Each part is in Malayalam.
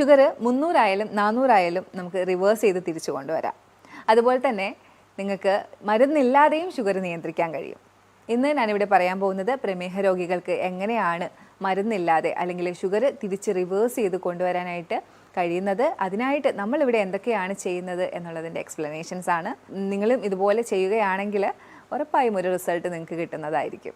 ഷുഗർ 300 ആയാലും 400 ആയാലും നമുക്ക് റിവേഴ്സ് ചെയ്ത് തിരിച്ചു കൊണ്ടുവരാം. അതുപോലെ തന്നെ നിങ്ങൾക്ക് മരുന്നില്ലാതെയും ഷുഗർ നിയന്ത്രിക്കാൻ കഴിയും. ഇന്ന് ഞാനിവിടെ പറയാൻ പോകുന്നത് പ്രമേഹ രോഗികൾക്ക് എങ്ങനെയാണ് മരുന്നില്ലാതെ അല്ലെങ്കിൽ ഷുഗർ തിരിച്ച് റിവേഴ്സ് ചെയ്ത് കൊണ്ടുവരാനായിട്ട് കഴിയുന്നത്, അതിനായിട്ട് നമ്മളിവിടെ എന്തൊക്കെയാണ് ചെയ്യുന്നത് എന്നുള്ളതിൻ്റെ എക്സ്പ്ലനേഷൻസ് ആണ്. നിങ്ങളും ഇതുപോലെ ചെയ്യുകയാണെങ്കിൽ ഉറപ്പായും ഒരു റിസൾട്ട് നിങ്ങൾക്ക് കിട്ടുന്നതായിരിക്കും.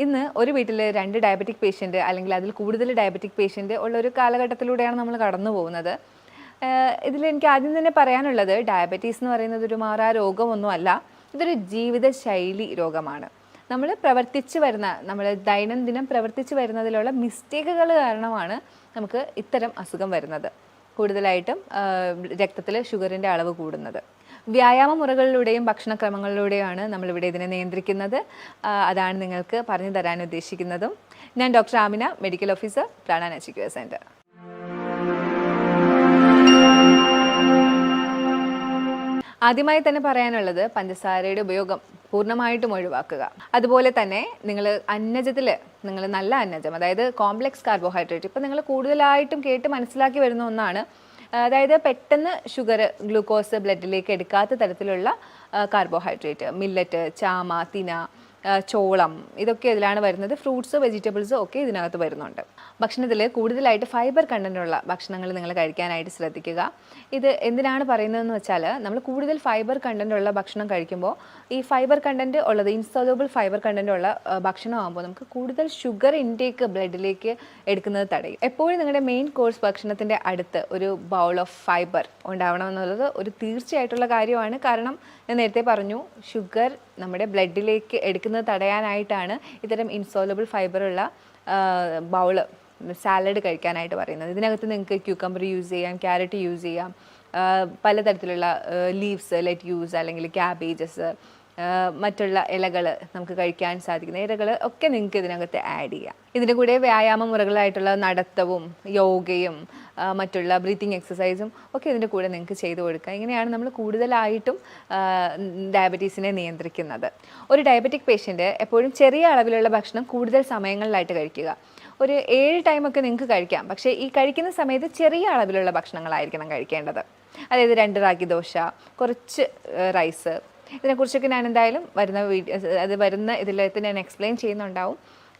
ഇന്ന് ഒരു വീട്ടിൽ 2 ഡയബറ്റിക് പേഷ്യൻ്റ് അല്ലെങ്കിൽ അതിൽ കൂടുതൽ ഡയബറ്റിക് പേഷ്യൻ്റ് ഉള്ള ഒരു കാലഘട്ടത്തിലൂടെയാണ് നമ്മൾ കടന്നു പോകുന്നത്. ഇതിലെനിക്ക് ആദ്യം തന്നെ പറയാനുള്ളത്, ഡയബറ്റീസ് എന്ന് പറയുന്നത് ഒരു മാറാ രോഗമൊന്നുമല്ല, ഇതൊരു ജീവിതശൈലി രോഗമാണ്. നമ്മൾ ദൈനംദിനം പ്രവർത്തിച്ച് വരുന്നതിലുള്ള മിസ്റ്റേക്കുകൾ കാരണമാണ് നമുക്ക് ഇത്തരം അസുഖം വരുന്നത്. കൂടുതലായിട്ടും രക്തത്തിൽ ഷുഗറിൻ്റെ അളവ് കൂടുന്നത്. വ്യായാമ മുറകളിലൂടെയും ഭക്ഷണക്രമങ്ങളിലൂടെയാണ് നമ്മളിവിടെ ഇതിനെ നിയന്ത്രിക്കുന്നത്. അതാണ് നിങ്ങൾക്ക് പറഞ്ഞു തരാൻ ഉദ്ദേശിക്കുന്നതും. ഞാൻ doctor Amina, medical officer, Prana natural care centre. ആദ്യമായി തന്നെ പറയാനുള്ളത്, പഞ്ചസാരയുടെ ഉപയോഗം പൂർണ്ണമായിട്ടും ഒഴിവാക്കുക. അതുപോലെ തന്നെ നിങ്ങൾ നല്ല അന്നജം, അതായത് കോംപ്ലക്സ് കാർബോഹൈഡ്രേറ്റ്, ഇപ്പം നിങ്ങൾ കൂടുതലായിട്ടും കേട്ട് മനസ്സിലാക്കി വരുന്ന ഒന്നാണ്. അതായത് പെട്ടെന്ന് ഷുഗർ, ഗ്ലൂക്കോസ് ബ്ലഡിലേക്ക് എടുക്കാത്ത തരത്തിലുള്ള കാർബോഹൈഡ്രേറ്റ്, മില്ലറ്റ്, ചാമ, തിന, ചോളം, ഇതൊക്കെ ഇതിലാണ് വരുന്നത്. ഫ്രൂട്ട്സ്, വെജിറ്റബിൾസ് ഒക്കെ ഇതിനകത്ത് വരുന്നുണ്ട്. ഭക്ഷണത്തിൽ കൂടുതലായിട്ട് ഫൈബർ കണ്ടൻറ്റുള്ള ഭക്ഷണങ്ങൾ നിങ്ങൾ കഴിക്കാനായിട്ട് ശ്രദ്ധിക്കുക. ഇത് എന്തിനാണ് പറയുന്നതെന്ന് വെച്ചാൽ, നമ്മൾ കൂടുതൽ ഫൈബർ കണ്ടൻറ്റുള്ള ഭക്ഷണം കഴിക്കുമ്പോൾ ഈ ഫൈബർ കണ്ടൻറ്റ് ഉള്ളത്, ഇൻസോലബിൾ ഫൈബർ കണ്ടൻറ്റ് ഉള്ള ഭക്ഷണമാകുമ്പോൾ നമുക്ക് കൂടുതൽ ഷുഗർ ഇൻടേക്ക് ബ്ലഡിലേക്ക് എടുക്കുന്നത് തടയും. എപ്പോഴും നിങ്ങളുടെ മെയിൻ കോഴ്സ് ഭക്ഷണത്തിൻ്റെ അടുത്ത് ഒരു ബൗൾ ഓഫ് ഫൈബർ ഉണ്ടാവണമെന്നുള്ളത് ഒരു തീർച്ചയായിട്ടുള്ള കാര്യമാണ്. കാരണം ഞാൻ നേരത്തെ പറഞ്ഞു, ഷുഗർ നമ്മുടെ ബ്ലഡിലേക്ക് എടുക്കുന്നത് തടയാനായിട്ടാണ് ഇത്തരം ഇൻസോലബിൾ ഫൈബറുള്ള ബൗള്, സാലഡ് കഴിക്കാനായിട്ട് പറയുന്നത്. ഇതിനകത്ത് നിങ്ങൾക്ക് ക്യൂക്കമ്പർ യൂസ് ചെയ്യാം, ക്യാരറ്റ് യൂസ് ചെയ്യാം, പലതരത്തിലുള്ള ലീവ്സ്, ലെറ്റ്യൂസ് അല്ലെങ്കിൽ ക്യാബേജസ്, മറ്റുള്ള ഇലകൾ നമുക്ക് കഴിക്കാൻ സാധിക്കുന്ന ഇലകൾ ഒക്കെ നിങ്ങൾക്ക് ഇതിനകത്ത് ആഡ് ചെയ്യാം. ഇതിൻ്റെ കൂടെ വ്യായാമ മുറകളായിട്ടുള്ള നടത്തവും യോഗയും മറ്റുള്ള ബ്രീത്തിങ് എക്സസൈസും ഒക്കെ ഇതിൻ്റെ കൂടെ നിങ്ങൾക്ക് ചെയ്തു കൊടുക്കുക. ഇങ്ങനെയാണ് നമ്മൾ കൂടുതലായിട്ടും ഡയബറ്റീസിനെ നിയന്ത്രിക്കുന്നത്. ഒരു ഡയബറ്റിക് പേഷ്യൻ്റ് എപ്പോഴും ചെറിയ അളവിലുള്ള ഭക്ഷണം കൂടുതൽ സമയങ്ങളിലായിട്ട് കഴിക്കുക. ഒരു 7 ടൈമൊക്കെ നിങ്ങൾക്ക് കഴിക്കാം, പക്ഷേ ഈ കഴിക്കുന്ന സമയത്ത് ചെറിയ അളവിലുള്ള ഭക്ഷണങ്ങളായിരിക്കണം കഴിക്കേണ്ടത്. അതായത് 2 റാഗി ദോശ, കുറച്ച് റൈസ്, ഇതിനെക്കുറിച്ചൊക്കെ ഞാൻ എന്തായാലും വരുന്ന ഇതിലേക്ക് ഞാൻ എക്സ്പ്ലെയിൻ ചെയ്യുന്നുണ്ടാവും.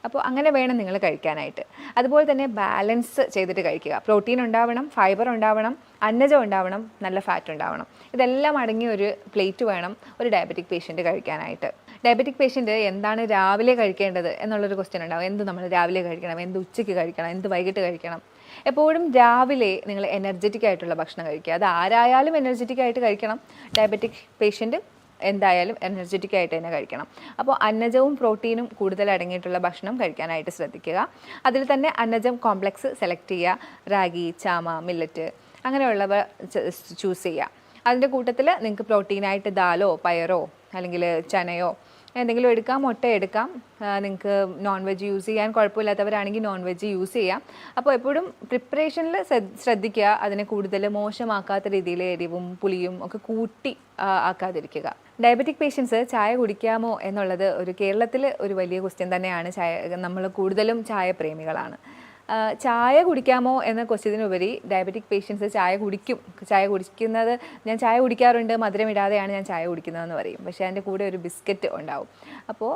അപ്പോൾ അങ്ങനെ വേണം നിങ്ങൾ കഴിക്കാനായിട്ട്. അതുപോലെ തന്നെ ബാലൻസ് ചെയ്തിട്ട് കഴിക്കുക. പ്രോട്ടീൻ ഉണ്ടാവണം, ഫൈബർ ഉണ്ടാവണം, അന്നജം ഉണ്ടാവണം, നല്ല ഫാറ്റ് ഉണ്ടാവണം. ഇതെല്ലാം അടങ്ങിയ ഒരു പ്ലേറ്റ് വേണം ഒരു ഡയബറ്റിക് പേഷ്യൻ്റ് കഴിക്കാനായിട്ട്. ഡയബറ്റിക് പേഷ്യൻ്റ് എന്താണ് രാവിലെ കഴിക്കേണ്ടത് എന്നുള്ളൊരു ക്വസ്റ്റ്യൻ ഉണ്ടാവും. എന്ത് നമ്മൾ രാവിലെ കഴിക്കണം, എന്ത് ഉച്ചയ്ക്ക് കഴിക്കണം, എന്ത് വൈകിട്ട് കഴിക്കണം. എപ്പോഴും രാവിലെ നിങ്ങൾ എനർജറ്റിക് ആയിട്ടുള്ള ഭക്ഷണം കഴിക്കുക. അത് ആരായാലും എനർജറ്റിക് ആയിട്ട് കഴിക്കണം. ഡയബറ്റിക് പേഷ്യൻ്റ് എന്തായാലും എനർജറ്റിക് ആയിട്ട് തന്നെ കഴിക്കണം. അപ്പോൾ അന്നജവും പ്രോട്ടീനും കൂടുതൽ അടങ്ങിയിട്ടുള്ള ഭക്ഷണം കഴിക്കാനായിട്ട് ശ്രദ്ധിക്കുക. അതിൽ തന്നെ അന്നജം കോംപ്ലക്സ് സെലക്ട് ചെയ്യുക. റാഗി, ചാമ, മില്ലറ്റ് അങ്ങനെയുള്ളവ ചൂസ് ചെയ്യുക. അതിൻ്റെ കൂട്ടത്തിൽ നിങ്ങൾക്ക് പ്രോട്ടീനായിട്ട് ദാലോ, പയറോ അല്ലെങ്കിൽ ചനയോ എന്തെങ്കിലും എടുക്കാം, മുട്ട എടുക്കാം. നിങ്ങൾക്ക് നോൺ വെജ് യൂസ് ചെയ്യാൻ കുഴപ്പമില്ലാത്തവരാണെങ്കിൽ നോൺ വെജ് യൂസ് ചെയ്യാം. അപ്പോൾ എപ്പോഴും പ്രിപ്പറേഷനിൽ ശ്രദ്ധിക്കുക. അതിനെ കൂടുതൽ മോശമാക്കാത്ത രീതിയിൽ എരിവും പുളിയും ഒക്കെ കൂട്ടി ആക്കാതിരിക്കുക. ഡയബറ്റിക് പേഷ്യൻസ് ചായ കുടിക്കാമോ എന്നുള്ളത് കേരളത്തിൽ ഒരു വലിയ ക്വസ്റ്റ്യൻ തന്നെയാണ്. നമ്മൾ കൂടുതലും ചായ പ്രേമികളാണ്. ചായ കുടിക്കാമോ എന്ന ക്വസ്റ്റ്യത്തിനുപരി ഡയബറ്റിക് പേഷ്യൻസ് ചായ കുടിക്കുന്നത്, ഞാൻ ചായ കുടിക്കാറുണ്ട്, മധുരം ഇടാതെയാണ് ഞാൻ ചായ കുടിക്കുന്നതെന്ന് പറയും. പക്ഷേ അതിൻ്റെ കൂടെ ഒരു ബിസ്ക്കറ്റ് ഉണ്ടാവും. അപ്പോൾ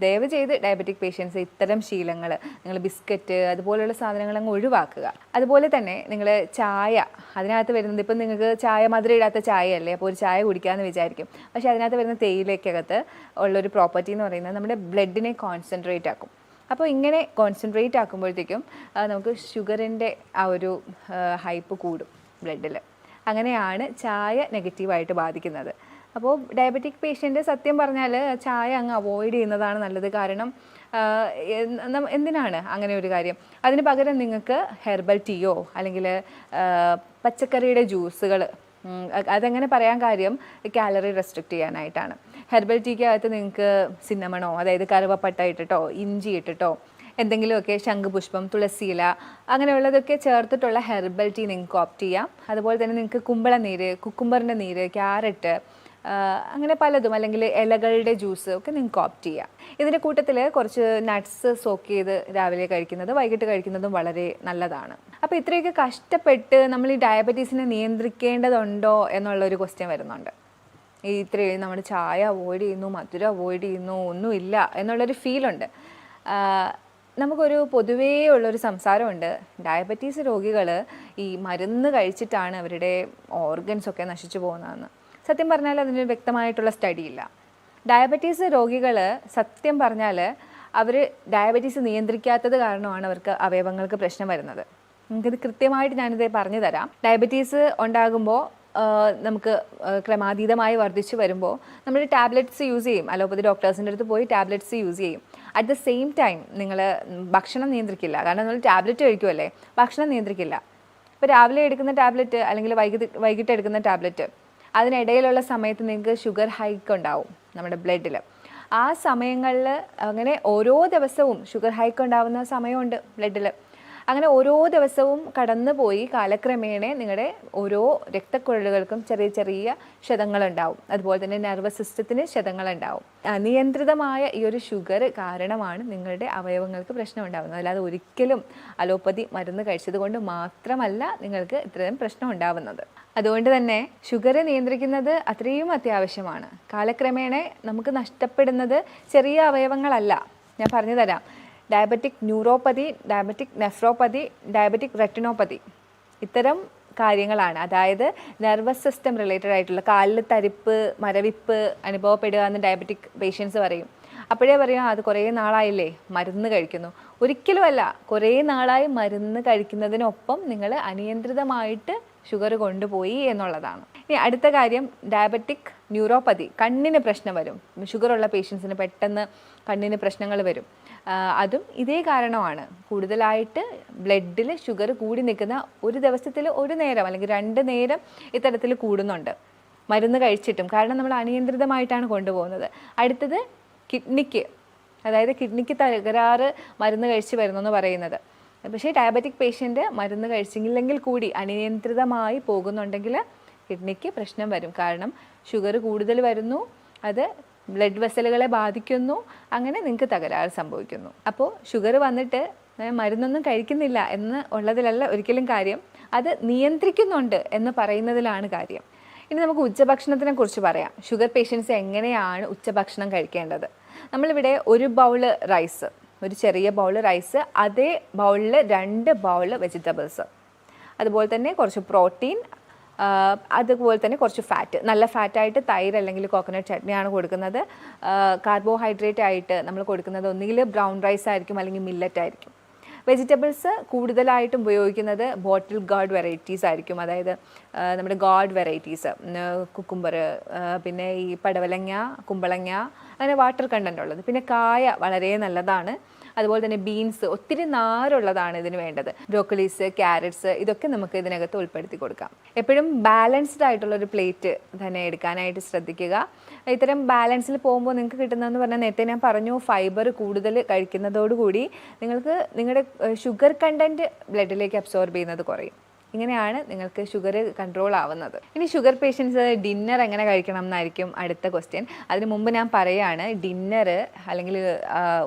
ദയവ് ചെയ്ത് ഡയബറ്റിക് പേഷ്യൻസ് ഇത്തരം ശീലങ്ങൾ, നിങ്ങൾ ബിസ്ക്കറ്റ് അതുപോലെയുള്ള സാധനങ്ങൾ അങ്ങ് ഒഴിവാക്കുക. അതുപോലെ തന്നെ നിങ്ങൾ ചായ, അതിനകത്ത് വരുന്നത്, ഇപ്പം നിങ്ങൾക്ക് ചായ മധുരം ഇടാത്ത ചായയല്ലേ, അപ്പോൾ ഒരു ചായ കുടിക്കാമെന്ന് വിചാരിക്കും. പക്ഷേ അതിനകത്ത് വരുന്ന തേയിലയ്ക്കകത്ത് ഉള്ളൊരു പ്രോപ്പർട്ടി എന്ന് പറയുന്നത് നമ്മുടെ ബ്ലഡിനെ കോൺസെൻട്രേറ്റ് ആക്കും. അപ്പോൾ ഇങ്ങനെ കോൺസെൻട്രേറ്റ് ആക്കുമ്പോഴത്തേക്കും നമുക്ക് ഷുഗറിൻ്റെ ആ ഒരു ഹൈപ്പ് കൂടും ബ്ലഡിൽ. അങ്ങനെയാണ് ചായ നെഗറ്റീവായിട്ട് ബാധിക്കുന്നത്. അപ്പോൾ ഡയബറ്റിക് പേഷ്യൻ്റ് സത്യം പറഞ്ഞാൽ ചായ അങ്ങ് അവോയ്ഡ് ചെയ്യുന്നതാണ് നല്ലത്. കാരണം എന്തിനാണ് അങ്ങനെ ഒരു കാര്യം? അതിന് പകരം നിങ്ങൾക്ക് ഹെർബൽ ടീയോ അല്ലെങ്കിൽ പച്ചക്കറിയുടെ ജ്യൂസുകൾ, അതെങ്ങനെ പറയാൻ കാര്യം കാലറി റെസ്ട്രിക്റ്റ് ചെയ്യാനായിട്ടാണ്. ഹെർബൽ ടീക്കകത്ത് നിങ്ങൾക്ക് സിന്നമണോ, അതായത് കറുവപ്പട്ട ഇട്ടിട്ടോ ഇഞ്ചി ഇട്ടിട്ടോ എന്തെങ്കിലുമൊക്കെ, ശംഖുപുഷ്പം, തുളസിയില അങ്ങനെയുള്ളതൊക്കെ ചേർത്തിട്ടുള്ള ഹെർബൽ ടീ നിങ്ങൾക്ക് ഓപ്റ്റ് ചെയ്യാം. അതുപോലെ തന്നെ നിങ്ങൾക്ക് കുമ്പളനീര്, കുക്കുംബറിൻ്റെ നീര്, ക്യാരറ്റ്, അങ്ങനെ പലതും, അല്ലെങ്കിൽ ഇലകളുടെ ജ്യൂസ് ഒക്കെ നിങ്ങൾക്ക് ഓപ്റ്റ് ചെയ്യാം. ഇതിൻ്റെ കൂട്ടത്തിൽ കുറച്ച് നട്ട്സ് സോക്ക് ചെയ്ത് രാവിലെ കഴിക്കുന്നത് വൈകിട്ട് കഴിക്കുന്നതും വളരെ നല്ലതാണ്. അപ്പോൾ ഇത്രയൊക്കെ കഷ്ടപ്പെട്ട് നമ്മൾ ഈ ഡയബറ്റീസിനെ നിയന്ത്രിക്കേണ്ടതുണ്ടോ എന്നുള്ളൊരു ക്വസ്റ്റ്യൻ വരുന്നുണ്ട്. ഈ ഇത്രയും നമ്മൾ ചായ അവോയ്ഡ് ചെയ്യുന്നു, മധുരം അവോയ്ഡ് ചെയ്യുന്നു, ഒന്നുമില്ല എന്നുള്ളൊരു ഫീലുണ്ട്. നമുക്കൊരു പൊതുവേ ഉള്ളൊരു സംസാരമുണ്ട്, ഡയബറ്റീസ് രോഗികൾ ഈ മരുന്ന് കഴിച്ചിട്ടാണ് അവരുടെ ഓർഗൻസൊക്കെ നശിച്ചു പോകുന്നതെന്ന്. സത്യം പറഞ്ഞാൽ അതിന് വ്യക്തമായിട്ടുള്ള സ്റ്റഡി ഇല്ല. ഡയബറ്റീസ് രോഗികൾ സത്യം പറഞ്ഞാൽ അവർ ഡയബറ്റീസ് നിയന്ത്രിക്കാത്തത് കാരണമാണ് അവർക്ക് അവയവങ്ങൾക്ക് പ്രശ്നം വരുന്നത്. നമുക്കിത് കൃത്യമായിട്ട് ഞാനിത് പറഞ്ഞു തരാം. ഡയബറ്റീസ് ഉണ്ടാകുമ്പോൾ നമുക്ക് ക്രമാതീതമായി വർദ്ധിച്ചു വരുമ്പോൾ നമ്മൾ ടാബ്ലറ്റ്സ് യൂസ് ചെയ്യും. അലോപ്പതി ഡോക്ടേഴ്സിൻ്റെ അടുത്ത് പോയി ടാബ്ലറ്റ്സ് യൂസ് ചെയ്യും. അറ്റ് ദ സെയിം ടൈം നിങ്ങൾ ഭക്ഷണം നിയന്ത്രിക്കില്ല. കാരണം നമ്മൾ ടാബ്ലറ്റ് കഴിക്കുമല്ലേ, ഭക്ഷണം നിയന്ത്രിക്കില്ല. ഇപ്പോൾ രാവിലെ എടുക്കുന്ന ടാബ്ലറ്റ് അല്ലെങ്കിൽ വൈകിട്ട് എടുക്കുന്ന ടാബ്ലറ്റ്, അതിനിടയിലുള്ള സമയത്ത് നിങ്ങൾക്ക് ഷുഗർ ഹൈക്ക് ഉണ്ടാവും നമ്മുടെ ബ്ലഡിൽ. ആ സമയങ്ങളിൽ അങ്ങനെ ഓരോ ദിവസവും ഷുഗർ ഹൈക്ക് ഉണ്ടാവുന്ന സമയമുണ്ട് ബ്ലഡിൽ. അങ്ങനെ ഓരോ ദിവസവും കടന്നു പോയി കാലക്രമേണ നിങ്ങളുടെ ഓരോ രക്തക്കുഴലുകൾക്കും ചെറിയ ചെറിയ ക്ഷതങ്ങളുണ്ടാവും. അതുപോലെ തന്നെ നെർവസ് സിസ്റ്റത്തിന് ക്ഷതങ്ങളുണ്ടാവും. അനിയന്ത്രിതമായ ഈ ഒരു ഷുഗർ കാരണമാണ് നിങ്ങളുടെ അവയവങ്ങൾക്ക് പ്രശ്നം ഉണ്ടാകുന്നത്. അല്ലാതെ ഒരിക്കലും അലോപ്പതി മരുന്ന് കഴിച്ചത് കൊണ്ട് മാത്രമല്ല നിങ്ങൾക്ക് ഇത്രയും പ്രശ്നം ഉണ്ടാവുന്നത്. അതുകൊണ്ട് തന്നെ ഷുഗർ നിയന്ത്രിക്കുന്നത് അത്രയും അത്യാവശ്യമാണ്. കാലക്രമേണ നമുക്ക് നഷ്ടപ്പെടുന്നത് ചെറിയ അവയവങ്ങളല്ല. ഞാൻ പറഞ്ഞു തരാം. Diabetic neuropathy, diabetic nephropathy, diabetic retinopathy, ഇത്തരം കാര്യങ്ങളാണ്. അതായത് നെർവസ് സിസ്റ്റം റിലേറ്റഡ് ആയിട്ടുള്ള കാലിൽ തരിപ്പ്, മരവിപ്പ് അനുഭവപ്പെടുക എന്ന് ഡയബറ്റിക് പേഷ്യൻസ് പറയും. അപ്പോഴേ പറയാം അത് കുറേ നാളായില്ലേ മരുന്ന് കഴിക്കുന്നു. ഒരിക്കലുമല്ല, കുറേ നാളായി മരുന്ന് കഴിക്കുന്നതിനൊപ്പം നിങ്ങൾ അനിയന്ത്രിതമായിട്ട് ഷുഗർ കൊണ്ടുപോയി എന്നുള്ളതാണ്. ഇനി അടുത്ത കാര്യം, ഡയബറ്റിക് ന്യൂറോപ്പതി, കണ്ണിന് പ്രശ്നം വരും. ഷുഗറുള്ള പേഷ്യൻസിന് പെട്ടെന്ന് കണ്ണിന് പ്രശ്നങ്ങൾ വരും. അതും ഇതേ കാരണമാണ്. കൂടുതലായിട്ട് ബ്ലഡിൽ ഷുഗർ കൂടി നിൽക്കുന്ന, ഒരു ദിവസത്തിൽ ഒരു നേരം അല്ലെങ്കിൽ 2 നേരം ഇത്തരത്തിൽ കൂടുന്നുണ്ട് മരുന്ന് കഴിച്ചിട്ടും. കാരണം നമ്മൾ അനിയന്ത്രിതമായിട്ടാണ് കൊണ്ടുപോകുന്നത്. അടുത്തത് കിഡ്നിക്ക്, അതായത് കിഡ്നിക്ക് തകരാറ് മരുന്ന് കഴിച്ച് വരുന്നു എന്ന് പറയുന്നത്. പക്ഷേ ഡയബറ്റിക് പേഷ്യൻ്റ് മരുന്ന് കഴിച്ചില്ലെങ്കിൽ കൂടി അനിയന്ത്രിതമായി പോകുന്നുണ്ടെങ്കിൽ കിഡ്നിക്ക് പ്രശ്നം വരും. കാരണം ഷുഗർ കൂടുതൽ വരുന്നു, അത് ബ്ലഡ് വെസലുകളെ ബാധിക്കുന്നു, അങ്ങനെ നിങ്ങൾക്ക് തകരാറ് സംഭവിക്കുന്നു. അപ്പോൾ ഷുഗർ വന്നിട്ട് മരുന്നൊന്നും കഴിക്കുന്നില്ല എന്ന് ഉള്ളതിലല്ല ഒരിക്കലും കാര്യം, അത് നിയന്ത്രിക്കുന്നുണ്ട് എന്ന് പറയുന്നതിലാണ് കാര്യം. ഇനി നമുക്ക് ഉച്ചഭക്ഷണത്തിനെ കുറിച്ച് പറയാം. ഷുഗർ പേഷ്യൻസ് എങ്ങനെയാണ് ഉച്ചഭക്ഷണം കഴിക്കേണ്ടത്? നമ്മളിവിടെ ഒരു ബൗള് റൈസ്, ഒരു ചെറിയ ബൗള് റൈസ്, അതേ ബൗളിൽ 2 ബൗള് വെജിറ്റബിൾസ്, അതുപോലെ തന്നെ കുറച്ച് പ്രോട്ടീൻ, അതുപോലെ തന്നെ കുറച്ച് ഫാറ്റ്, നല്ല ഫാറ്റായിട്ട് തൈര് അല്ലെങ്കിൽ കോക്കനട്ട് ചട്നിയാണ് കൊടുക്കുന്നത്. കാർബോഹൈഡ്രേറ്റ് ആയിട്ട് നമ്മൾ കൊടുക്കുന്നത് ഒന്നുകിൽ ബ്രൗൺ റൈസ് ആയിരിക്കും അല്ലെങ്കിൽ മില്ലറ്റ് ആയിരിക്കും. വെജിറ്റബിൾസ് കൂടുതലായിട്ടും ഉപയോഗിക്കുന്നത് ബോട്ടിൽ ഗാർഡ് വെറൈറ്റീസ് ആയിരിക്കും. അതായത് നമ്മുടെ ഗാർഡ് വെറൈറ്റീസ്, കുക്കുംബർ, പിന്നെ ഈ പടവലങ്ങ, കുമ്പളങ്ങ, അങ്ങനെ വാട്ടർ കണ്ടൻ്റ് ഉള്ളത്. പിന്നെ കായ വളരെ നല്ലതാണ്. അതുപോലെ തന്നെ ബീൻസ്, ഒത്തിരി നാരുള്ളതാണ് ഇതിന് വേണ്ടത്. ബ്രോക്കലീസ്, ക്യാരറ്റ്സ്, ഇതൊക്കെ നമുക്ക് ഇതിനകത്ത് ഉൾപ്പെടുത്തി കൊടുക്കാം. എപ്പോഴും ബാലൻസ്ഡ് ആയിട്ടുള്ളൊരു പ്ലേറ്റ് തന്നെ എടുക്കാനായിട്ട് ശ്രദ്ധിക്കുക. ഇത്തരം ബാലൻസിൽ പോകുമ്പോൾ നിങ്ങൾക്ക് കിട്ടുന്നതെന്ന് പറഞ്ഞാൽ, നേരത്തെ ഞാൻ പറഞ്ഞു, ഫൈബർ കൂടുതൽ കഴിക്കുന്നതോടുകൂടി നിങ്ങൾക്ക് നിങ്ങളുടെ ഷുഗർ കണ്ടൻറ്റ് ബ്ലഡിലേക്ക് അബ്സോർബ് ചെയ്യുന്നത് കുറയും. ഇങ്ങനെയാണ് നിങ്ങൾക്ക് ഷുഗർ കൺട്രോൾ ആവുന്നത്. ഇനി ഷുഗർ പേഷ്യൻസ് ഡിന്നർ എങ്ങനെ കഴിക്കണം എന്നായിരിക്കും അടുത്ത ക്വസ്റ്റ്യൻ. അതിന് മുമ്പ് ഞാൻ പറയുകയാണ്, ഡിന്നർ അല്ലെങ്കിൽ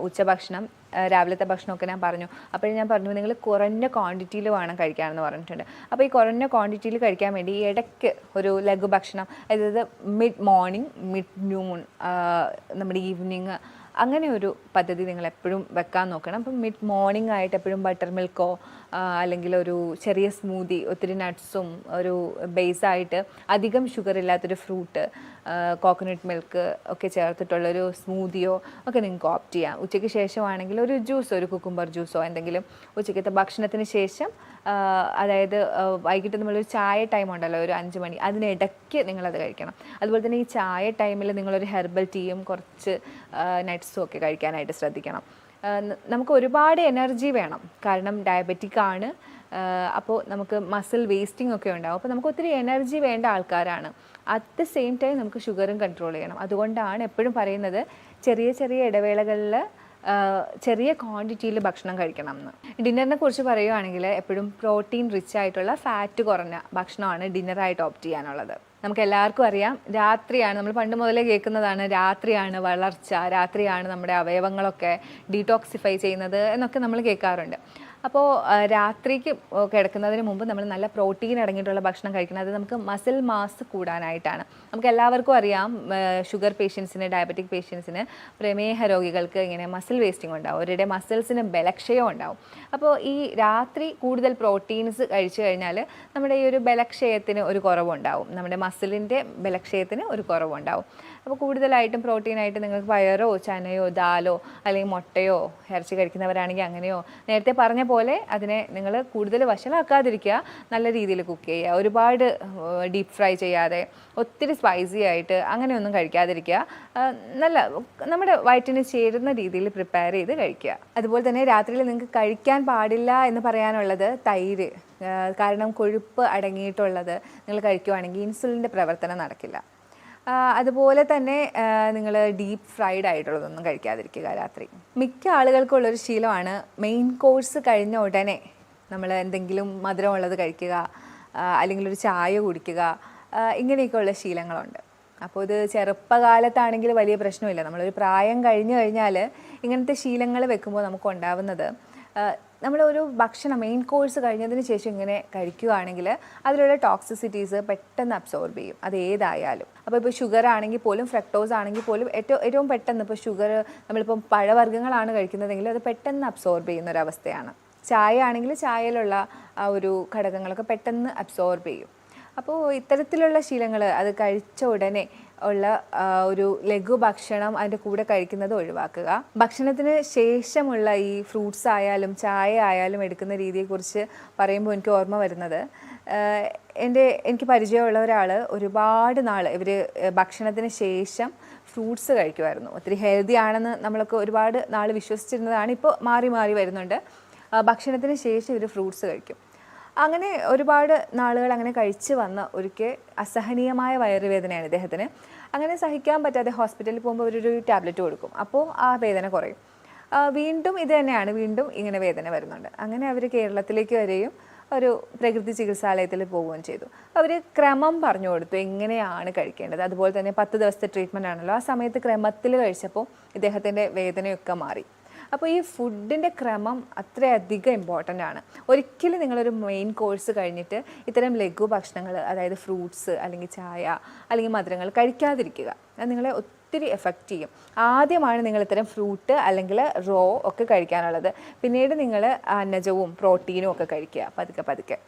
ഉച്ചഭക്ഷണം, രാവിലത്തെ ഭക്ഷണമൊക്കെ ഞാൻ പറഞ്ഞു. അപ്പോഴും ഞാൻ പറഞ്ഞു നിങ്ങൾ കുറഞ്ഞ ക്വാണ്ടിറ്റിയിൽ വേണം കഴിക്കാമെന്ന് പറഞ്ഞിട്ടുണ്ട്. അപ്പോൾ ഈ കുറഞ്ഞ ക്വാണ്ടിറ്റിയിൽ കഴിക്കാൻ വേണ്ടി ഇടയ്ക്ക് ഒരു ലഘു ഭക്ഷണം, അതായത് മിഡ് മോർണിംഗ്, മിഡ് നൂൺ, നമ്മുടെ ഈവനിങ്, അങ്ങനെ ഒരു പദ്ധതി നിങ്ങൾ എപ്പോഴും വെക്കാൻ നോക്കണം. അപ്പം മിഡ് മോർണിംഗ് ആയിട്ട് എപ്പോഴും ബട്ടർ മിൽക്കോ അല്ലെങ്കിൽ ഒരു ചെറിയ സ്മൂതി, ഒത്തിരി നട്ട്സും ഒരു ബേസായിട്ട് അധികം ഷുഗർ ഇല്ലാത്തൊരു ഫ്രൂട്ട്, കോക്കനട്ട് മിൽക്ക് ഒക്കെ ചേർത്തിട്ടുള്ളൊരു സ്മൂതിയോ ഒക്കെ നിങ്ങൾക്ക് ഓപ്റ്റ് ചെയ്യാം. ഉച്ചയ്ക്ക് ശേഷമാണെങ്കിൽ ഒരു ജ്യൂസോ, ഒരു കുക്കുംബർ ജ്യൂസോ എന്തെങ്കിലും ഉച്ചയ്ക്കത്തെ ഭക്ഷണത്തിന് ശേഷം, അതായത് വൈകിട്ട് നമ്മളൊരു ചായ ടൈം ഉണ്ടല്ലോ, ഒരു 5 മണി, അതിനിടയ്ക്ക് നിങ്ങളത് കഴിക്കണം. അതുപോലെ തന്നെ ഈ ചായ ടൈമിൽ നിങ്ങളൊരു ഹെർബൽ ടീയും കുറച്ച് നട്ട്സും ഒക്കെ കഴിക്കാനായിട്ട് ശ്രദ്ധിക്കണം. നമുക്ക് ഒരുപാട് എനർജി വേണം, കാരണം ഡയബറ്റിക് ആണ്. അപ്പോൾ നമുക്ക് മസിൽ വേസ്റ്റിംഗ് ഒക്കെ ഉണ്ടാകും. അപ്പോൾ നമുക്ക് ഒത്തിരി എനർജി വേണ്ട ആൾക്കാരാണ്. അറ്റ് ദ സെയിം ടൈം നമുക്ക് ഷുഗറും കൺട്രോൾ ചെയ്യണം. അതുകൊണ്ടാണ് എപ്പോഴും പറയുന്നത് ചെറിയ ചെറിയ ഇടവേളകളിൽ ചെറിയ ക്വാണ്ടിറ്റിയിൽ ഭക്ഷണം കഴിക്കണം എന്ന്. ഡിന്നറിനെ കുറിച്ച് പറയുകയാണെങ്കിൽ എപ്പോഴും പ്രോട്ടീൻ റിച്ച് ആയിട്ടുള്ള ഫാറ്റ് കുറഞ്ഞ ഭക്ഷണമാണ് ഡിന്നറായിട്ട് ഓപ്റ്റ് ചെയ്യാനുള്ളത്. നമുക്ക് എല്ലാവർക്കും അറിയാം, രാത്രിയാണ്, നമ്മൾ പണ്ട് മുതലേ കേൾക്കുന്നതാണ്, രാത്രിയാണ് വളർച്ച, രാത്രിയാണ് നമ്മുടെ അവയവങ്ങളൊക്കെ ഡീടോക്സിഫൈ ചെയ്യുന്നത് എന്നൊക്കെ നമ്മൾ കേൾക്കാറുണ്ട്. അപ്പോൾ രാത്രിക്ക് കിടക്കുന്നതിന് മുമ്പ് നമ്മൾ നല്ല പ്രോട്ടീൻ അടങ്ങിയിട്ടുള്ള ഭക്ഷണം കഴിക്കണം. അത് നമുക്ക് മസിൽ മാസ് കൂടാനായിട്ടാണ്. നമുക്ക് എല്ലാവർക്കും അറിയാം, ഷുഗർ പേഷ്യൻസിന്, ഡയബറ്റിക് പേഷ്യൻസിന്, പ്രമേഹ രോഗികൾക്ക് ഇങ്ങനെ മസിൽ വേസ്റ്റിംഗ് ഉണ്ടാവും, അവരുടെ മസിൽസിന് ബലക്ഷയം ഉണ്ടാവും. അപ്പോൾ ഈ രാത്രി കൂടുതൽ പ്രോട്ടീൻസ് കഴിച്ചു കഴിഞ്ഞാൽ നമ്മുടെ ഈ ഒരു ബലക്ഷയത്തിന് ഒരു കുറവുണ്ടാവും, നമ്മുടെ മസിലിൻ്റെ ബലക്ഷയത്തിന് ഒരു കുറവുണ്ടാവും. അപ്പോൾ കൂടുതലായിട്ടും പ്രോട്ടീനായിട്ട് നിങ്ങൾക്ക് പയറോ ചനയോ ദാലോ അല്ലെങ്കിൽ മുട്ടയോ ഇറച്ചി കഴിക്കുന്നവരാണെങ്കിൽ അങ്ങനെയോ, നേരത്തെ പറഞ്ഞ പോലെ അതിനെ നിങ്ങൾ കൂടുതൽ വഷളാക്കാതിരിക്കുക, നല്ല രീതിയിൽ കുക്ക് ചെയ്യുക, ഒരുപാട് ഡീപ്പ് ഫ്രൈ ചെയ്യാതെ ഒത്തിരി സ്പൈസി ആയിട്ട് അങ്ങനെയൊന്നും കഴിക്കാതിരിക്കുക, നല്ല നമ്മുടെ വയറ്റിന് ചേരുന്ന രീതിയിൽ പ്രിപ്പയർ ചെയ്ത് കഴിക്കുക. അതുപോലെ തന്നെ രാത്രിയിൽ നിങ്ങൾക്ക് കഴിക്കാൻ പാടില്ല എന്ന് പറയാനുള്ളത് തൈര്, കാരണം കൊഴുപ്പ് അടങ്ങിയിട്ടുള്ളത് നിങ്ങൾ കഴിക്കുവാണെങ്കിൽ ഇൻസുലിൻ്റെ പ്രവർത്തനം നടക്കില്ല. അതുപോലെ തന്നെ നിങ്ങൾ ഡീപ്പ് ഫ്രൈഡ് ആയിട്ടുള്ളതൊന്നും കഴിക്കാതിരിക്കുക രാത്രി. മിക്ക ആളുകൾക്കുള്ളൊരു ശീലമാണ് മെയിൻ കോഴ്സ് കഴിഞ്ഞ ഉടനെ നമ്മൾ എന്തെങ്കിലും മധുരമുള്ളത് കഴിക്കുക, അല്ലെങ്കിൽ ഒരു ചായ കുടിക്കുക, ഇങ്ങനെയൊക്കെയുള്ള ശീലങ്ങളുണ്ട്. അപ്പോൾ ഇത് ചെറുപ്പകാലത്താണെങ്കിൽ വലിയ പ്രശ്നമില്ല. നമ്മളൊരു പ്രായം കഴിഞ്ഞു കഴിഞ്ഞാൽ ഇങ്ങനത്തെ ശീലങ്ങൾ വെക്കുമ്പോൾ നമുക്ക് ഉണ്ടാവുന്നത്, നമ്മളൊരു ഭക്ഷണം മെയിൻ കോഴ്സ് കഴിഞ്ഞതിന് ശേഷം ഇങ്ങനെ കഴിക്കുകയാണെങ്കിൽ അതിലുള്ള ടോക്സിസിറ്റീസ് പെട്ടെന്ന് അബ്സോർബ് ചെയ്യും, അത് ഏതായാലും. അപ്പോൾ ഇപ്പോൾ ഷുഗർ ആണെങ്കിൽ പോലും, ഫ്രക്ടോസ് ആണെങ്കിൽ പോലും ഏറ്റവും പെട്ടെന്ന്, ഇപ്പോൾ ഷുഗർ നമ്മളിപ്പം പഴവർഗ്ഗങ്ങളാണ് കഴിക്കുന്നതെങ്കിൽ അത് പെട്ടെന്ന് അബ്സോർബ് ചെയ്യുന്ന ഒരവസ്ഥയാണ്. ചായ ആണെങ്കിൽ ചായയിലുള്ള ആ ഒരു ഘടകങ്ങളൊക്കെ പെട്ടെന്ന് അബ്സോർബ് ചെയ്യും. അപ്പോൾ ഇത്തരത്തിലുള്ള ശീലങ്ങൾ, അത് കഴിച്ച ഉടനെ ഉള്ള ഒരു ലഘു ഭക്ഷണം അതിൻ്റെ കൂടെ കഴിക്കുന്നത് ഒഴിവാക്കുക. ഭക്ഷണത്തിന് ശേഷമുള്ള ഈ ഫ്രൂട്ട്സ് ആയാലും ചായ ആയാലും എടുക്കുന്ന രീതിയെക്കുറിച്ച് പറയുമ്പോൾ എനിക്ക് ഓർമ്മ വരുന്നത്, എനിക്ക് പരിചയമുള്ള ഒരാൾ ഒരുപാട് നാൾ ഇവർ ഭക്ഷണത്തിന് ശേഷം ഫ്രൂട്ട്സ് കഴിക്കുമായിരുന്നു. ഒത്തിരി ഹെൽത്തി ആണെന്ന് നമ്മളൊക്കെ ഒരുപാട് നാൾ വിശ്വസിച്ചിരുന്നതാണ്. ഇപ്പോൾ മാറി മാറി വരുന്നുണ്ട്. ഭക്ഷണത്തിന് ശേഷം ഇവർ ഫ്രൂട്ട്സ് കഴിക്കും. അങ്ങനെ ഒരുപാട് നാളുകൾ അങ്ങനെ കഴിച്ച് വന്ന ഒരിക്കൽ അസഹനീയമായ വയറുവേദനയാണ് ഇദ്ദേഹത്തിന്. അങ്ങനെ സഹിക്കാൻ പറ്റാതെ ഹോസ്പിറ്റലിൽ പോകുമ്പോൾ അവരൊരു ടാബ്ലറ്റ് കൊടുക്കും, അപ്പോൾ ആ വേദന കുറയും. വീണ്ടും ഇത് തന്നെയാണ്, വീണ്ടും ഇങ്ങനെ വേദന വരുന്നുണ്ട്. അങ്ങനെ അവർ കേരളത്തിലേക്ക് വരികയും ഒരു പ്രകൃതി ചികിത്സാലയത്തിൽ പോവുകയും ചെയ്തു. അവർ ക്രമം പറഞ്ഞു കൊടുത്തു എങ്ങനെയാണ് കഴിക്കേണ്ടത്. അതുപോലെ തന്നെ 10 ദിവസത്തെ ട്രീറ്റ്മെൻ്റ് ആണല്ലോ, ആ സമയത്ത് ക്രമത്തിൽ കഴിച്ചപ്പോൾ ഇദ്ദേഹത്തിൻ്റെ വേദനയൊക്കെ മാറി. അപ്പോൾ ഈ ഫുഡിൻ്റെ ക്രമം അത്രയധികം ഇമ്പോർട്ടൻ്റ് ആണ്. ഒരിക്കലും നിങ്ങളൊരു മെയിൻ കോഴ്സ് കഴിഞ്ഞിട്ട് ഇത്തരം ലഘു ഭക്ഷണങ്ങൾ, അതായത് ഫ്രൂട്ട്സ് അല്ലെങ്കിൽ ചായ അല്ലെങ്കിൽ മധുരങ്ങൾ കഴിക്കാതിരിക്കുക. അത് നിങ്ങളെ ഒത്തിരി എഫക്റ്റ് ചെയ്യും. ആദ്യമാണ് നിങ്ങൾ ഇത്തരം ഫ്രൂട്ട് അല്ലെങ്കിൽ റോ ഒക്കെ കഴിക്കാനുള്ളത്. പിന്നീട് നിങ്ങൾ അന്നജവും പ്രോട്ടീനും ഒക്കെ കഴിക്കുക. പതുക്കെ പതുക്കെ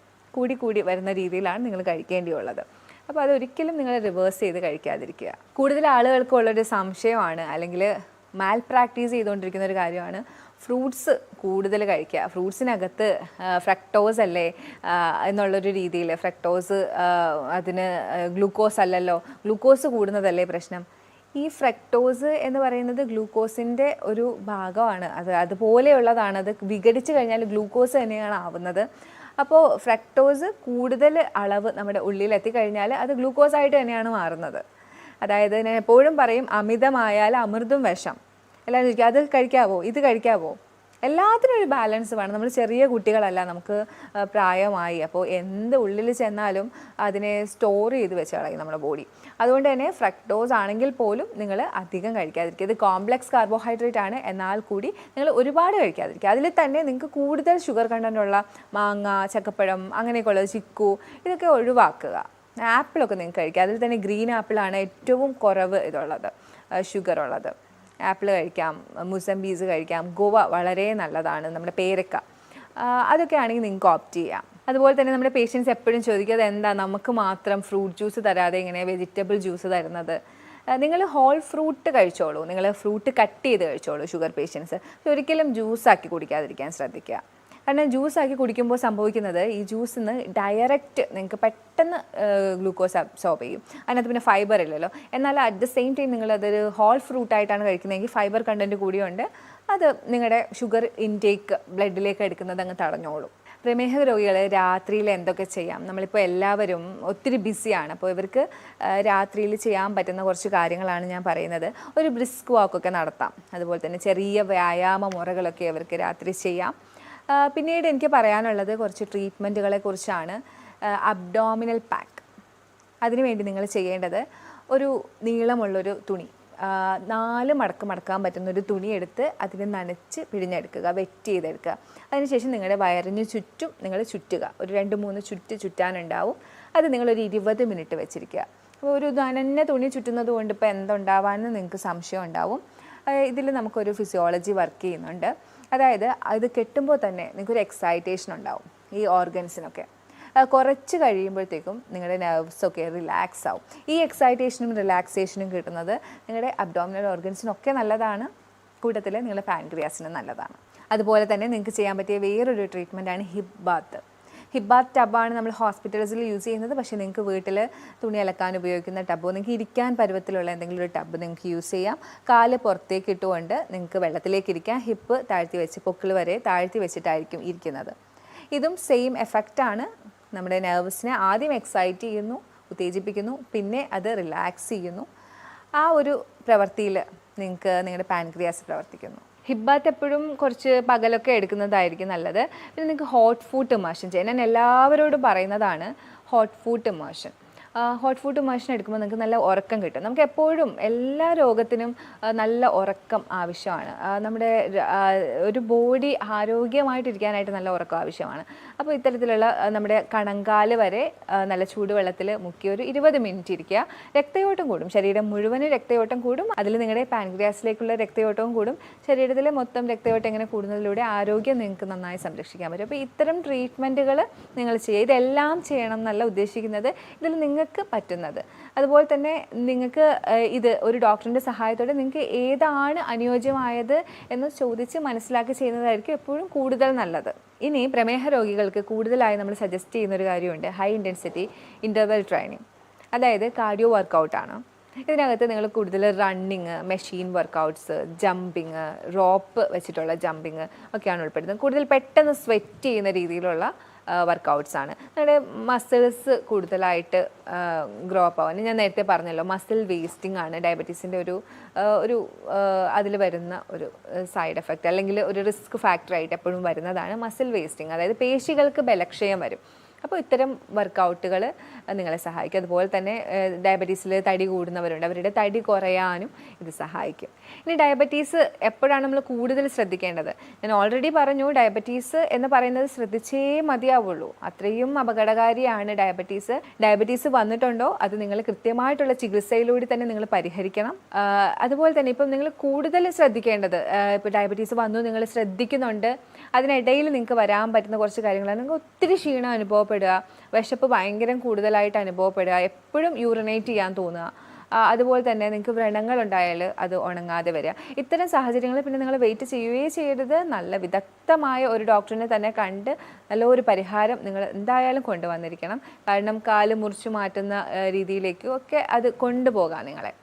കൂടി വരുന്ന രീതിയിലാണ് നിങ്ങൾ കഴിക്കേണ്ടിയുള്ളത്. അപ്പോൾ അതൊരിക്കലും നിങ്ങൾ റിവേഴ്സ് ചെയ്ത് കഴിക്കാതിരിക്കുക. കൂടുതൽ ആളുകൾക്കുള്ളൊരു സംശയമാണ്, അല്ലെങ്കിൽ മാൽ പ്രാക്ടീസ് ചെയ്തുകൊണ്ടിരിക്കുന്ന ഒരു കാര്യമാണ് ഫ്രൂട്ട്സ് കൂടുതൽ കഴിക്കുക. ഫ്രൂട്ട്സിനകത്ത് ഫ്രക്ടോസ് അല്ലേ എന്നുള്ളൊരു രീതിയിൽ, ഫ്രക്ടോസ് അതിന് ഗ്ലൂക്കോസ് അല്ലല്ലോ, ഗ്ലൂക്കോസ് കൂടുന്നതല്ലേ പ്രശ്നം. ഈ ഫ്രക്ടോസ് എന്ന് പറയുന്നത് ഗ്ലൂക്കോസിൻ്റെ ഒരു ഭാഗമാണ്, അതുപോലെയുള്ളതാണ്. അത് വിഘടിച്ച് കഴിഞ്ഞാൽ ഗ്ലൂക്കോസ് തന്നെയാണ് ആവുന്നത്. അപ്പോൾ ഫ്രക്ടോസ് കൂടുതൽ അളവ് നമ്മുടെ ഉള്ളിൽ എത്തിക്കഴിഞ്ഞാൽ അത് ഗ്ലൂക്കോസായിട്ട് തന്നെയാണ് മാറുന്നത്. അതായത് ഞാൻ എപ്പോഴും പറയും, അമിതമായാൽ അമൃതും വിഷം. എല്ലാവരും ചോദിക്കും അത് കഴിക്കാവോ, ഇത് കഴിക്കാവോ? എല്ലാത്തിനും ഒരു ബാലൻസ് വേണം. നമ്മൾ ചെറിയ കുട്ടികളല്ല, നമുക്ക് പ്രായമായി. അപ്പോൾ എന്ത് ഉള്ളിൽ ചെന്നാലും അതിനെ സ്റ്റോർ ചെയ്ത് വെച്ച് കളയും നമ്മുടെ ബോഡി. അതുകൊണ്ട് തന്നെ ഫ്രക്ടോസ് ആണെങ്കിൽ പോലും നിങ്ങൾ അധികം കഴിക്കാതിരിക്കുക. ഇത് കോംപ്ലക്സ് കാർബോഹൈഡ്രേറ്റ് ആണ്, എന്നാൽ കൂടി നിങ്ങൾ ഒരുപാട് കഴിക്കാതിരിക്കുക. അതിൽ തന്നെ നിങ്ങൾക്ക് കൂടുതൽ ഷുഗർ കണ്ടൻറ്റുള്ള മാങ്ങ, ചക്കപ്പഴം, അങ്ങനെയൊക്കെയുള്ളത്, ചിക്കു, ഇതൊക്കെ ഒഴിവാക്കുക. ആപ്പിളൊക്കെ നിങ്ങൾക്ക് കഴിക്കുക. അതിൽ തന്നെ ഗ്രീൻ ആപ്പിളാണ് ഏറ്റവും കുറവ് ഇതുള്ളത്, ഷുഗർ ഉള്ളത്. ആപ്പിൾ കഴിക്കാം, മുസംബീസ് കഴിക്കാം, ഗോവ വളരെ നല്ലതാണ്, നമ്മുടെ പേരക്ക, അതൊക്കെ ആണെങ്കിൽ നിങ്ങൾക്ക് ഓപ്റ്റ് ചെയ്യാം. അതുപോലെ തന്നെ നമ്മുടെ പേഷ്യൻസ് എപ്പോഴും ചോദിക്കുക, എന്താ നമുക്ക് മാത്രം ഫ്രൂട്ട് ജ്യൂസ് തരാതെ ഇങ്ങനെ വെജിറ്റബിൾ ജ്യൂസ് തരുന്നത്? നിങ്ങൾ ഹോൾ ഫ്രൂട്ട് കഴിച്ചോളൂ, നിങ്ങൾ ഫ്രൂട്ട് കട്ട് ചെയ്ത് കഴിച്ചോളൂ ഷുഗർ പേഷ്യൻസ്. ഒരിക്കലും ജ്യൂസാക്കി കുടിക്കാതിരിക്കാൻ ശ്രദ്ധിക്കുക. കാരണം ജ്യൂസാക്കി കുടിക്കുമ്പോൾ സംഭവിക്കുന്നത്, ഈ ജ്യൂസിൽ നിന്ന് ഡയറക്റ്റ് നിങ്ങൾക്ക് പെട്ടെന്ന് ഗ്ലൂക്കോസ് അബ്സോർബ് ചെയ്യും. അതിനകത്ത് പിന്നെ ഫൈബർ ഇല്ലല്ലോ. എന്നാൽ അറ്റ് ദ സെയിം ടൈം നിങ്ങളതൊരു ഹോൾ ഫ്രൂട്ടായിട്ടാണ് കഴിക്കുന്നതെങ്കിൽ ഫൈബർ കണ്ടൻറ്റ് കൂടിയുണ്ട്, അത് നിങ്ങളുടെ ഷുഗർ ഇൻടേക്ക് ബ്ലഡിലേക്ക് എടുക്കുന്നത് അങ്ങ് തടഞ്ഞോളും. പ്രമേഹ രോഗികൾ രാത്രിയിൽ എന്തൊക്കെ ചെയ്യാം? നമ്മളിപ്പോൾ എല്ലാവരും ഒത്തിരി ബിസിയാണ്. അപ്പോൾ ഇവർക്ക് രാത്രിയിൽ ചെയ്യാൻ പറ്റുന്ന കുറച്ച് കാര്യങ്ങളാണ് ഞാൻ പറയുന്നത്. ഒരു ബ്രിസ്ക് വാക്കൊക്കെ നടത്താം. അതുപോലെ തന്നെ ചെറിയ വ്യായാമ മുറകളൊക്കെ ഇവർക്ക് രാത്രി ചെയ്യാം. പിന്നീട് എനിക്ക് പറയാനുള്ളത് കുറച്ച് ട്രീറ്റ്മെൻറ്റുകളെ കുറിച്ചാണ്. അബ്ഡോമിനൽ പാക്ക്, അതിനുവേണ്ടി നിങ്ങൾ ചെയ്യേണ്ടത് ഒരു നീളമുള്ളൊരു തുണി, 4 മടക്ക് മടക്കാൻ പറ്റുന്ന ഒരു തുണി എടുത്ത് അതിനെ നനച്ച് പിഴിഞ്ഞെടുക്കുക, വെറ്റ് ചെയ്തെടുക്കുക. അതിനുശേഷം നിങ്ങളുടെ വയറിന് ചുറ്റും നിങ്ങൾ ചുറ്റുക. ഒരു 2-3 ചുറ്റാനുണ്ടാവും. അത് നിങ്ങളൊരു 20 മിനിറ്റ് വെച്ചിരിക്കുക. അപ്പോൾ ഒരു നനഞ്ഞ തുണി ചുറ്റുന്നത് കൊണ്ട് ഇപ്പോൾ എന്തുണ്ടാവാമെന്ന് നിങ്ങൾക്ക് സംശയം ഉണ്ടാവും. ഇതിൽ നമുക്കൊരു ഫിസിയോളജി വർക്ക് ചെയ്യുന്നുണ്ട്. അതായത് അത് കെട്ടുമ്പോൾ തന്നെ നിങ്ങൾക്കൊരു എക്സൈറ്റേഷൻ ഉണ്ടാവും ഈ ഓർഗൻസിനൊക്കെ. കുറച്ച് കഴിയുമ്പോഴത്തേക്കും നിങ്ങളുടെ നെർവ്സൊക്കെ റിലാക്സ് ആവും. ഈ എക്സൈറ്റേഷനും റിലാക്സേഷനും കിട്ടുന്നത് നിങ്ങളുടെ അബ്ഡോമിനൽ ഓർഗൻസിനൊക്കെ നല്ലതാണ്, കൂട്ടത്തിൽ നിങ്ങളുടെ പാൻക്രിയാസിനും നല്ലതാണ്. അതുപോലെ തന്നെ നിങ്ങൾക്ക് ചെയ്യാൻ പറ്റിയ വേറൊരു ട്രീറ്റ്മെൻറ്റാണ് ഹിപ്പ് ബാത്ത്. ഹിപ്പ് ബാത്ത് ടബാണ് നമ്മൾ ഹോസ്പിറ്റൽസിൽ യൂസ് ചെയ്യുന്നത്. പക്ഷേ നിങ്ങൾക്ക് വീട്ടിൽ തുണി അലക്കാൻ ഉപയോഗിക്കുന്ന ടബോ, നിങ്ങൾക്ക് ഇരിക്കാൻ പരുവത്തിലുള്ള എന്തെങ്കിലും ഒരു ടബ് നിങ്ങൾക്ക് യൂസ് ചെയ്യാം. കാല് പുറത്തേക്ക് ഇട്ടുകൊണ്ട് നിങ്ങൾക്ക് വെള്ളത്തിലേക്ക് ഇരിക്കാം. ഹിപ്പ് താഴ്ത്തി വെച്ച് പൊക്കിൾ വരെ താഴ്ത്തി വെച്ചിട്ടായിരിക്കും ഇരിക്കുന്നത്. ഇതും സെയിം എഫക്റ്റാണ്. നമ്മുടെ നെർവ്സിനെ ആദ്യം എക്സൈറ്റ് ചെയ്യുന്നു, ഉത്തേജിപ്പിക്കുന്നു, പിന്നെ അത് റിലാക്സ് ചെയ്യുന്നു. ആ ഒരു പ്രവൃത്തിയിൽ നിങ്ങൾക്ക് നിങ്ങളുടെ പാൻക്രിയാസ് പ്രവർത്തിക്കുന്നു. ഹിപ്പ് ബാത്ത് എപ്പോഴും കുറച്ച് പകലൊക്കെ എടുക്കുന്നതായിരിക്കും നല്ലത്. പിന്നെ നിങ്ങൾക്ക് ഹോട്ട് ഫുഡ് ഇമേർഷൻ ചെയ്യാൻ ഞാൻ എല്ലാവരോടും പറയുന്നതാണ് hot food immersion. Hot food immersion എടുക്കുമ്പോൾ നിങ്ങൾക്ക് നല്ല ഉറക്കം കിട്ടും. നമുക്ക് എപ്പോഴും എല്ലാ രോഗത്തിനും നല്ല ഉറക്കം ആവശ്യമാണ്. നമ്മുടെ ഒരു ബോഡി ആരോഗ്യമായിട്ടിരിക്കാനായിട്ട് നല്ല ഉറക്കം ആവശ്യമാണ്. അപ്പോൾ ഇത്തരത്തിലുള്ള നമ്മുടെ കണങ്കാല് വരെ നല്ല ചൂടുവെള്ളത്തിൽ മുക്കി ഒരു 20 മിനിറ്റ് ഇരിക്കുക. രക്തയോട്ടം കൂടും, ശരീരം മുഴുവനും രക്തയോട്ടം കൂടും. അതിൽ നിങ്ങളുടെ പാൻക്രിയാസിലേക്കുള്ള രക്തയോട്ടവും കൂടും. ശരീരത്തിലെ മൊത്തം രക്തയോട്ടം ഇങ്ങനെ കൂടുന്നതിലൂടെ ആരോഗ്യം നിങ്ങൾക്ക് നന്നായി സംരക്ഷിക്കാൻ പറ്റും. അപ്പോൾ ഇത്തരം ട്രീറ്റ്മെൻറ്റുകൾ നിങ്ങൾ ചെയ്യുക. ഇതെല്ലാം ചെയ്യണം എന്നല്ല ഉദ്ദേശിക്കുന്നത്, ഇതിൽ നിങ്ങൾക്ക് പറ്റുന്നത്. അതുപോലെ തന്നെ നിങ്ങൾക്ക് ഇത് ഒരു ഡോക്ടറിൻ്റെ സഹായത്തോടെ നിങ്ങൾക്ക് ഏതാണ് അനുയോജ്യമായത് എന്ന് ചോദിച്ച് മനസ്സിലാക്കി ചെയ്യുന്നതായിരിക്കും എപ്പോഴും കൂടുതൽ നല്ലത്. ഇനി പ്രമേഹ രോഗികൾക്ക് കൂടുതലായി നമ്മൾ സജസ്റ്റ് ചെയ്യുന്ന ഒരു കാര്യമുണ്ട്, ഹൈ ഇൻറ്റൻസിറ്റി ഇൻ്റർവെൽ ട്രെയിനിങ്. അതായത് കാർഡിയോ വർക്കൗട്ടാണ്. ഇതിനകത്ത് നിങ്ങൾ കൂടുതൽ running, machine workouts, jumping, rope വെച്ചിട്ടുള്ള ജമ്പിങ് ഒക്കെയാണ് ഉൾപ്പെടുന്നത്. കൂടുതൽ പെട്ടെന്ന് സ്വെറ്റ് ചെയ്യുന്ന രീതിയിലുള്ള വർക്കൗട്ട്സ് ആണ്. നമ്മുടെ മസിൽസ് കൂടുതലായിട്ട് ഗ്രോ അപ്പ് ആവാൻ ഞാൻ നേരത്തെ പറഞ്ഞല്ലോ, മസിൽ വേസ്റ്റിംഗ് ആണ് ഡയബറ്റീസിൻ്റെ ഒരു അതിൽ വരുന്ന ഒരു സൈഡ് എഫക്റ്റ്, അല്ലെങ്കിൽ ഒരു റിസ്ക് ഫാക്ടറായിട്ട് എപ്പോഴും വരുന്നതാണ് മസിൽ വേസ്റ്റിംഗ്. അതായത് പേശികൾക്ക് ബലക്ഷയം വരും. അപ്പോൾ ഇത്തരം വർക്കൗട്ടുകൾ നിങ്ങളെ സഹായിക്കും. അതുപോലെ തന്നെ ഡയബറ്റീസിൽ തടി കൂടുന്നവരുണ്ട്, അവരുടെ തടി കുറയാനും ഇത് സഹായിക്കും. ഇനി ഡയബറ്റീസ് എപ്പോഴാണ് നമ്മൾ കൂടുതൽ ശ്രദ്ധിക്കേണ്ടത്? ഞാൻ ഓൾറെഡി പറഞ്ഞു, ഡയബറ്റീസ് എന്ന് പറയുന്നത് ശ്രദ്ധിച്ചേ മതിയാവുള്ളൂ. അത്രയും അപകടകാരിയാണ് ഡയബറ്റീസ്. ഡയബറ്റീസ് വന്നിട്ടുണ്ടോ അത് നിങ്ങൾ കൃത്യമായിട്ടുള്ള ചികിത്സയിലൂടെ തന്നെ നിങ്ങൾ പരിഹരിക്കണം. അതുപോലെ തന്നെ ഇപ്പം നിങ്ങൾ കൂടുതൽ ശ്രദ്ധിക്കേണ്ടത്, ഇപ്പോൾ ഡയബറ്റീസ് വന്നു നിങ്ങൾ ശ്രദ്ധിക്കുന്നുണ്ട്, അതിനിടയിൽ നിങ്ങൾക്ക് വരാൻ പറ്റുന്ന കുറച്ച് കാര്യങ്ങളാണ്. നിങ്ങൾക്ക് ഒത്തിരി ക്ഷീണം അനുഭവപ്പെടുക, വിശപ്പ് ഭയങ്കര കൂടുതലായിട്ട് അനുഭവപ്പെടുക, എപ്പോഴും യൂറിനേറ്റ് ചെയ്യാൻ തോന്നുക, അതുപോലെ തന്നെ നിങ്ങൾക്ക് വ്രണങ്ങൾ ഉണ്ടായാൽ അത് ഉണങ്ങാതെ വരിക. ഇത്തരം സാഹചര്യങ്ങളിൽ പിന്നെ നിങ്ങൾ വെയിറ്റ് ചെയ്യുകയേ ചെയ്യരുത്. നല്ല വിദഗ്ധമായ ഒരു ഡോക്ടറിനെ തന്നെ കണ്ട് നല്ലൊരു പരിഹാരം നിങ്ങൾ എന്തായാലും കൊണ്ടുവന്നിരിക്കണം. കാരണം കാല് മുറിച്ചു മാറ്റുന്ന രീതിയിലേക്കും ഒക്കെ അത് കൊണ്ടുപോകാം നിങ്ങളെ.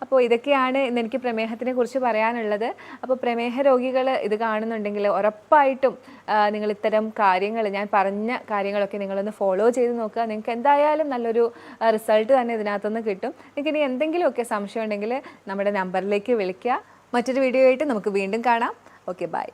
അപ്പോൾ ഇതൊക്കെയാണ് ഇന്ന് എനിക്ക് പ്രമേഹത്തിനെ കുറിച്ച് പറയാനുള്ളത്. അപ്പോൾ പ്രമേഹ രോഗികൾ ഇത് കാണുന്നുണ്ടെങ്കിൽ ഉറപ്പായിട്ടും നിങ്ങൾ ഇത്തരം കാര്യങ്ങൾ, ഞാൻ പറഞ്ഞ കാര്യങ്ങളൊക്കെ നിങ്ങളൊന്ന് ഫോളോ ചെയ്ത് നോക്കുക. നിങ്ങൾക്ക് എന്തായാലും നല്ലൊരു റിസൾട്ട് തന്നെ ഇതിനകത്തുനിന്ന് കിട്ടും. നിങ്ങൾക്ക് ഇനി എന്തെങ്കിലുമൊക്കെ സംശയം ഉണ്ടെങ്കിൽ നമ്മുടെ നമ്പറിലേക്ക് വിളിക്കുക. മറ്റൊരു വീഡിയോ ആയിട്ട് നമുക്ക് വീണ്ടും കാണാം. Okay, by.